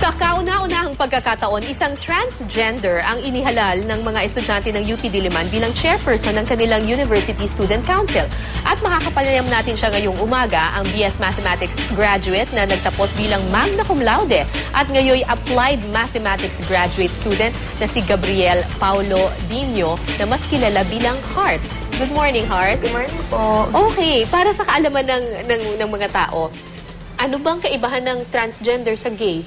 Sa kauna-unahang pagkakataon, isang transgender ang inihalal ng mga estudyante ng UP Diliman bilang chairperson ng kanilang University Student Council. At makakapanayam natin siya ngayong umaga, ang BS Mathematics graduate na nagtapos bilang magna cum laude at ngayoy Applied Mathematics graduate student na si Gabriel Paulo Dino na mas kilala bilang Heart. Good morning, Heart. Good morning po. Okay, para sa kaalaman ng mga tao, ano bang kaibahan ng transgender sa gay?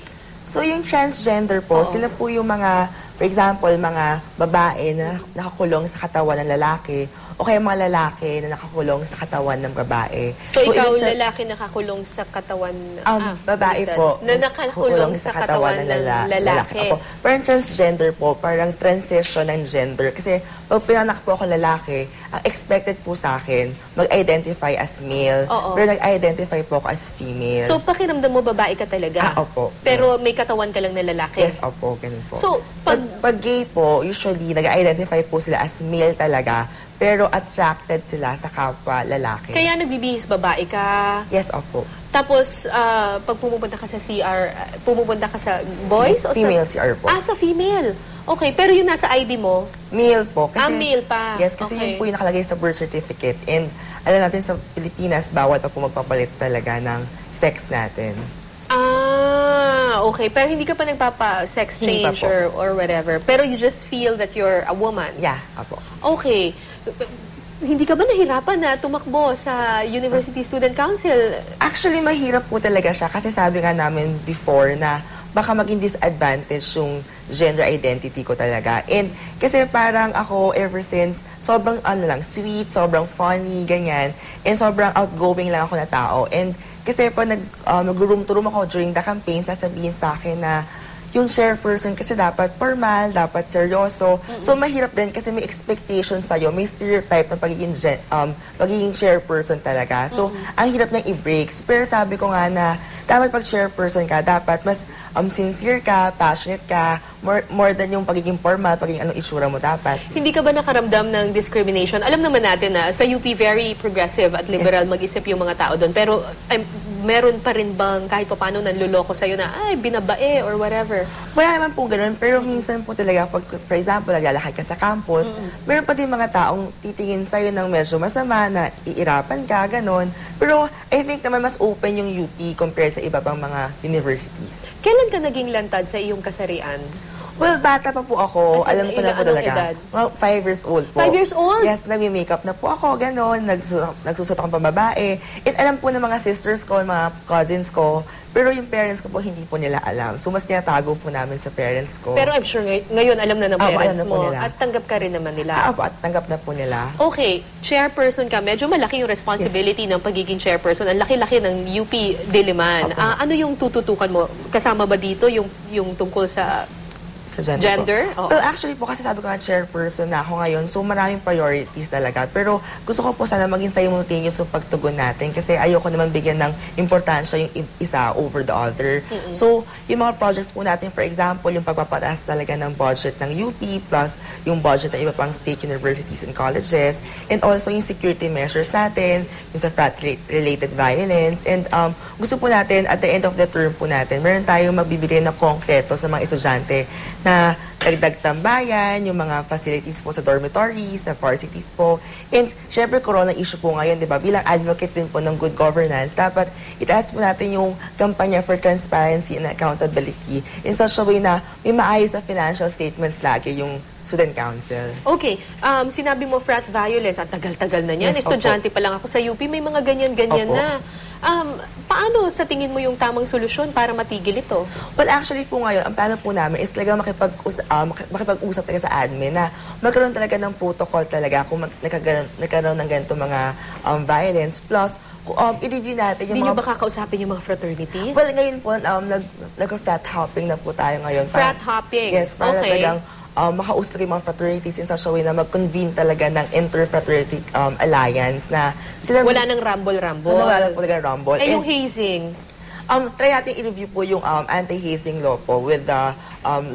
So, yung transgender po, sila po yung mga, for example, mga babae na nakakulong sa katawan ng lalaki o kaya mga lalaki na nakakulong sa katawan ng babae. So ikaw, lalaki nakakulong sa katawan... babae po. Na nakakulong sa katawan ng lalaki. Parang transgender po, parang transition ng gender. Kasi pag pinanak po ako lalaki, ang expected po sa akin, mag-identify as male. Pero nag-identify po ako as female. So pakiramdam mo, babae ka talaga? Opo. Pero may katawan ka lang na lalaki? Yes, opo, ganun po. So, pag gay po, usually, nag-identify po sila as male talaga, pero attracted sila sa kapwa lalaki. Kaya nagbibihis babae ka? Yes, opo. Tapos, pag pumupunta ka sa CR, pumupunta ka sa boys? Female CR po. Sa female. Okay, pero yung nasa ID mo? Male po. Kasi, male pa. Yes, kasi yun po yung nakalagay sa birth certificate. And alam natin sa Pilipinas, bawal pa po magpapalit talaga ng sex natin. Okay. Pero hindi ka pa nagpapa-sex change or whatever. Pero you just feel that you're a woman? Yeah, apo. Okay. Hindi ka ba nahirapan na tumakbo sa University Student Council? Actually, mahirap po talaga siya kasi sabi nga namin before na baka maging disadvantage yung gender identity ko talaga. And kasi parang ako ever since, sobrang sweet, sobrang funny, ganyan. And sobrang outgoing lang ako na tao. And kasi pa nag-room to room ako during the campaign, sasabihin sa akin na yung chairperson kasi dapat formal, dapat seryoso. So, mahirap din kasi may expectations tayo, may stereotype ng pagiging chairperson talaga. So, ang hirap niyang i-break. Pero sabi ko nga na dapat pag chairperson ka, dapat mas sincere ka, passionate ka, more than yung pagiging formal, pagiging anong itsura mo dapat. Hindi ka ba nakaramdam ng discrimination? Alam naman natin na sa UP very progressive at liberal mag-isip yung mga tao doon. Pero meron pa rin bang kahit paano nanluloko sa'yo na, binabae or whatever? Wala naman po ganun, pero minsan po talaga, pag, for example, naglalakad ka sa campus, meron pa din mga taong titingin sa'yo ng medyo masama, na iirapan ka, ganun. Pero I think naman mas open yung UP compared sa iba pang mga universities. Kailan ka naging lantad sa iyong kasarian? Well, bata pa po ako. Alam ko na po talaga. Edad? 5 years old po. 5 years old? Yes, nag-makeup na po ako, gano'n. Nagsusot akong pambabae. And alam po ng mga sisters ko, mga cousins ko. Pero yung parents ko po, hindi po nila alam. So, mas tinatago po namin sa parents ko. Pero I'm sure ngayon alam na ng parents mo. Nila. At tanggap ka rin naman nila. At tanggap na po nila. Okay, chairperson ka. Medyo malaki yung responsibility ng pagiging chairperson. Ang laki-laki ng UP Diliman. Ano yung tututukan mo? Kasama ba dito yung tungkol sa gender? Well, actually po, kasi sabi ko nga chairperson na ako ngayon, so maraming priorities talaga. Pero gusto ko po sana maging simultaneous yung pagtugon natin kasi ayoko naman bigyan ng importansya yung isa over the other. So, yung mga projects po natin, for example, yung pagpapataas talaga ng budget ng UP plus yung budget ng iba pang state universities and colleges, and also yung security measures natin, yung sa frat-related violence. And gusto po natin, at the end of the term po natin, meron tayong magbibigay na konkreto sa mga estudyante na dagdag tambayan, yung mga facilities po sa dormitories, sa varsities po. And syempre, corona issue po ngayon, di ba? Bilang advocate din po ng good governance, dapat itaas po natin yung kampanya for transparency and accountability in such a way na may maayos na financial statements lagi yung Student Council. Okay. Sinabi mo frat violence. Ang tagal-tagal na niyan. Yes, estudyante pa lang ako sa UP. May mga ganyan-ganyan na. Paano sa tingin mo yung tamang solusyon para matigil ito? Well, actually po ngayon, ang plano po namin is talaga makipag-usap talaga sa admin na magkaroon talaga ng protocol talaga kung nagkaroon ng ganito mga violence. Plus, i-review natin yung Hindi nyo ba kakausapin yung mga fraternities? Well, ngayon po, nag-frat hopping na po tayo ngayon. Frat hopping? Yes, para talagang makausap yung mga fraternities in such a way na mag-convene talaga ng inter-fraternity alliance na sila... Wala nang rumble-rumble? Wala lang po talaga rumble. Yung hazing? Try natin i-review po yung anti-hazing law po with the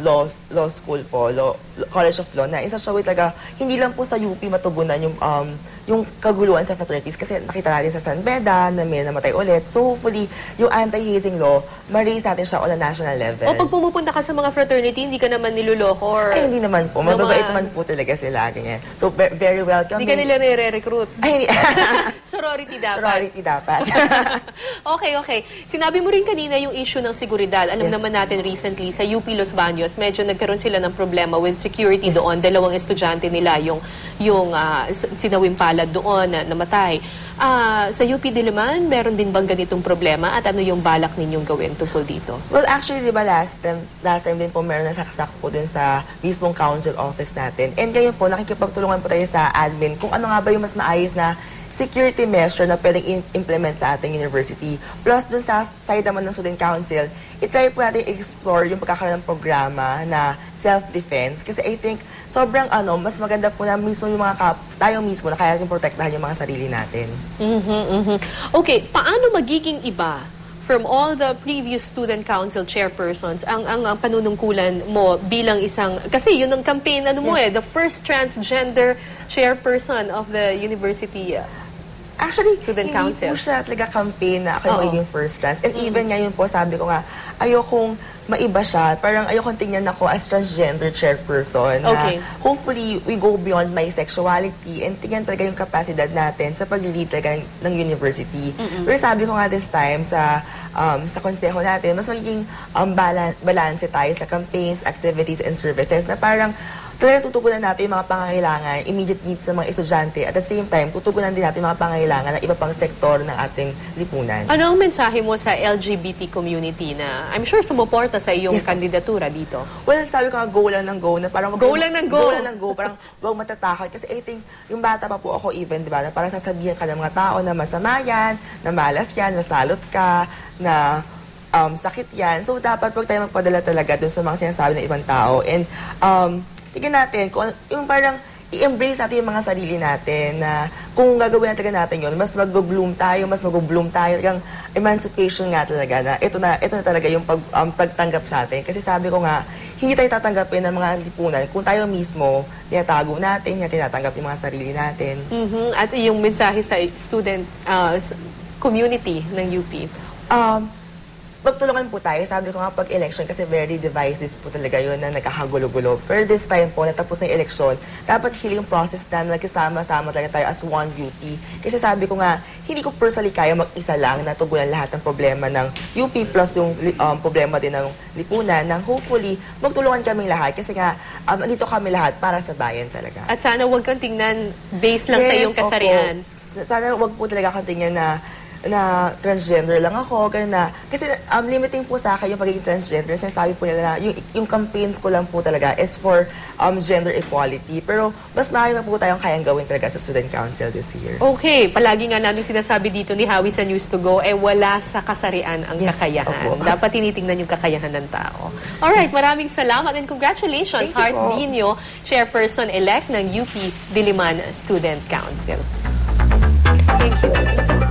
law school po, College of Law, na isa siya way talaga, hindi lang po sa UP matugunan yung kaguluhan sa fraternities kasi nakita natin sa San Beda na may namatay ulit. So hopefully, yung anti-hazing law, ma-raise natin siya on a national level. O pag pumupunta ka sa mga fraternity, hindi ka naman niloloko or... Ay, hindi naman po. Mababait naman po talaga sila. Ganyan. So, very welcome. Hindi ka nila nire-recruit. Ay, hindi. Sorority dapat. Sorority dapat. Okay. Sinabi mo rin kanina yung issue ng seguridad. Alam naman natin recently sa UP Los Baños, medyo nagkaroon sila ng problema with security doon. Dalawang estudyante nila yung sinawim palad doon na namatay. Sa UP Diliman, meron din bang ganitong problema at ano yung balak ninyong gawin tungkol dito? Well, actually, di ba last time din po meron nasaksak po dun sa mismong council office natin. And ngayon po, nakikipagtulungan po tayo sa admin kung ano nga ba yung mas maayos na security measure na pwedeng implement sa ating university. Plus, dun sa side naman ng student council, itry po natin explore yung pagkakaroon ng programa na self-defense. Kasi I think, sobrang mas maganda po na mismo yung tayo mismo na kaya natin protektahan yung mga sarili natin. Okay, paano magiging iba from all the previous student council chairpersons ang panunungkulan mo bilang isang, kasi yun ang campaign, the first transgender chairperson of the university. Actually, Student hindi Council. po siya talaga campaign na ako yung first trans. And even ngayon po, sabi ko nga, ayokong maiba siya. Parang ayokong tingnan ako as transgender chairperson. Okay. Na hopefully, we go beyond my sexuality and tingnan talaga yung kapasidad natin sa pag-lead talaga ng university. Pero sabi ko nga this time sa konseho natin, mas magiging balance tayo sa campaigns, activities, and services na parang talagang tutugunan natin yung mga pangangailangan, immediate needs ng mga estudyante. At the same time, tutugunan din natin yung mga pangangailangan ng iba pang sektor ng ating lipunan. Ano ang mensahe mo sa LGBT community na I'm sure sumuporta sa iyong Yes, kandidatura dito? Well, sabi ko nga, go lang ng go. Na parang Go lang ng go. Go lang ng go. Parang huwag matatakot. Kasi I think, yung bata pa po ako even, di ba, na parang sasabihan ka ng mga tao na masama yan, na malas yan, na salot ka, na sakit yan. So, dapat huwag tayo magpadala talaga dun sa mga sinasabi ng ibang tao. And, tignan natin, kung yung parang i-embrace natin yung mga sarili natin na kung gagawin natin yun, mas mag-bloom tayo, talagang emancipation nga talaga na ito na talaga yung pagtanggap sa atin. Kasi sabi ko nga, hindi tayo tatanggapin ng mga lipunan kung tayo mismo tinatago natin, tinatanggap yung mga sarili natin. At yung mensahe sa student community ng UP? Magtulungan po tayo. Sabi ko nga pag election kasi very divisive po talaga yun na nagkakagulo-gulo. Pero this time po, natapos na yung election, dapat healing process na nagkasama-sama talaga tayo as one UP. Kasi sabi ko nga, hindi ko personally kaya mag-isa lang na tugunan lahat ng problema ng UP plus yung problema din ng lipunan nang hopefully magtulungan kaming lahat kasi nga dito kami lahat para sa bayan talaga. At sana huwag kang tingnan based lang sa iyong kasarian. Opo. Sana huwag po talaga kang tingnan na transgender lang ako, ganun na. Kasi limiting po sa akin yung pagiging transgender. Sinasabi po nila na yung campaigns ko lang po talaga is for gender equality. Pero mas marami po tayong kayang gawin talaga sa Student Council this year. Okay, palagi nga namin sinasabi dito ni Howie sa News to Go, wala sa kasarian ang kakayahan. Opo. Dapat tinitingnan yung kakayahan ng tao. Alright, maraming salamat and congratulations, Thank you Heart po. Nino, Chairperson-elect ng UP Diliman Student Council. Thank you.